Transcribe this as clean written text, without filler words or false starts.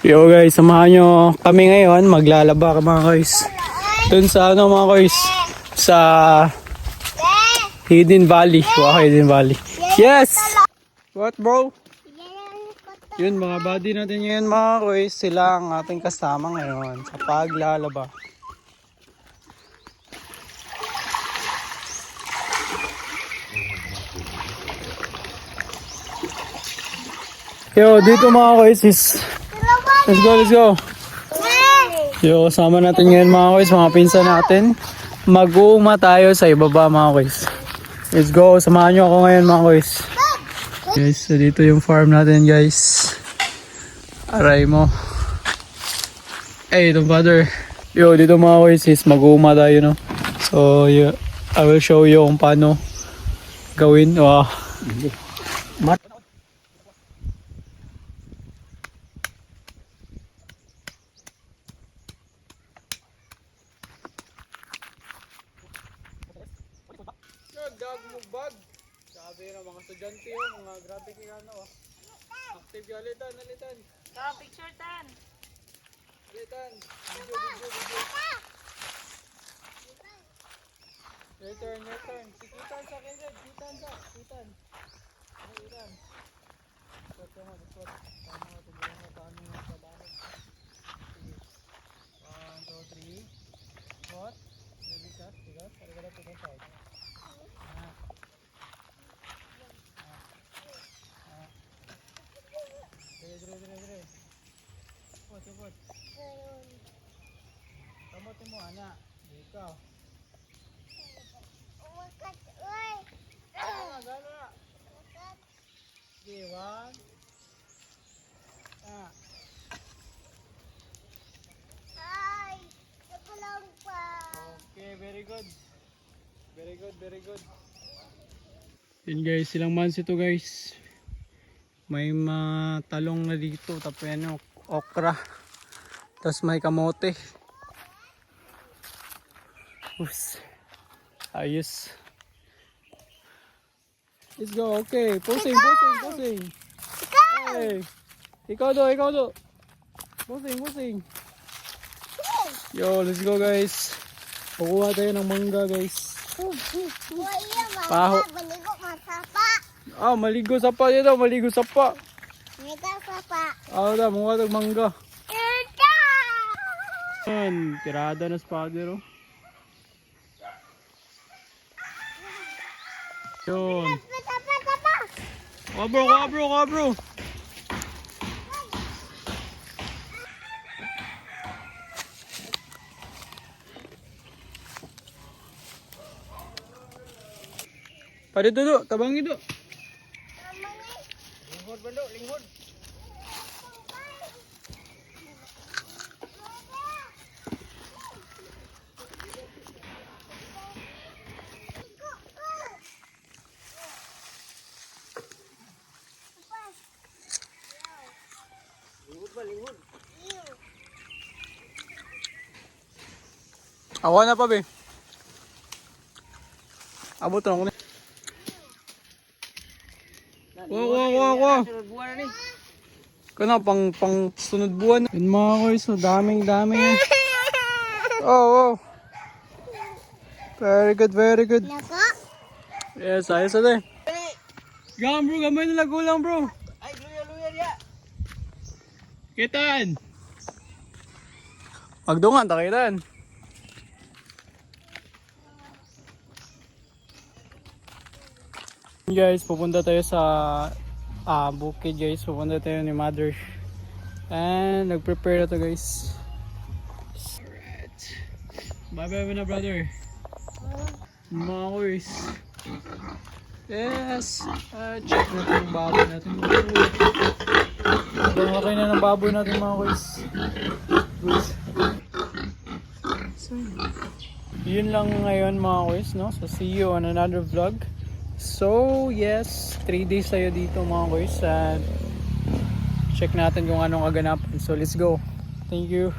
Yo guys, samahan nyo kami ngayon. Maglalaba ka mga guys. Dun sa ano mga guys, sa Hidden Valley. Wow, Hidden Valley. Yes! What bro? Yun mga buddy natin yun mga guys. Sila ang ating kasama ngayon sa paglalaba. Yo, dito mga guys is let's go. Yo, kasama natin ngayon mga guys, mga pinsan natin. Mag-uuma tayo sa ibaba mga guys. Let's go, samahan nyo ako ngayon mga guys. Guys, so dito yung farm natin guys. Aray mo. Hey, itong father. Yo, dito mga guys is mag-uuma tayo no. So, I will show you kung paano gawin. Wow. Bag. Sabi na mga estudyante yung mga grabe kaya ano. Active yung alitan. Picture tan. Alitan. Video. Your turn. Si Kitan sa akin dyan. Kitan. Kitan. Squat. Tama nga, tignan mo paano yung trabaho. Sige. 1, 2, 3. Squat. Bigas. Para ka sa side. Dire. Cepot. Kamotin mo anak. Ikaw. Gala. Sige, 1. Okay, very good. Yun guys, silang months ito guys. May talong na dito, tapos yan okra, tapos may kamote. Oops. Ayos. Let's go, okay. Posing. Hey. Ikaw do. Posing. Yo, let's go guys. Kukuha tayo ng mangga guys. Paho. Maligo sa pa dito, maligo sa pa. Mukha tag mangga. Yan, tirada na spider oh. Yun. Bro. Pada duduk, tabang itu. Linghod. Linghod. Awan na pa be. Abot na ako na. Wow. Kana pang sunod buwan. Yun mga guys, so daming yan. Oh. Very good. Yes, ayos ate. Gam bro, gamay na lagulang bro. Ay, luya ya. Kitan. Magdungan ta kitan. Guys, pupunta tayo sa bukid guys. Pupunta tayo ni mother. And nag-prepare na to guys. Alright. Bye na brother. Mga guys. Yes. Check natin yung baboy natin. Okay na ng baboy natin mga guys. So, yun lang ngayon mga guys, no? So see you on another vlog. So yes, 3 days tayo dito mga guys, and check natin kung anong kaganapan. So let's go. Thank you.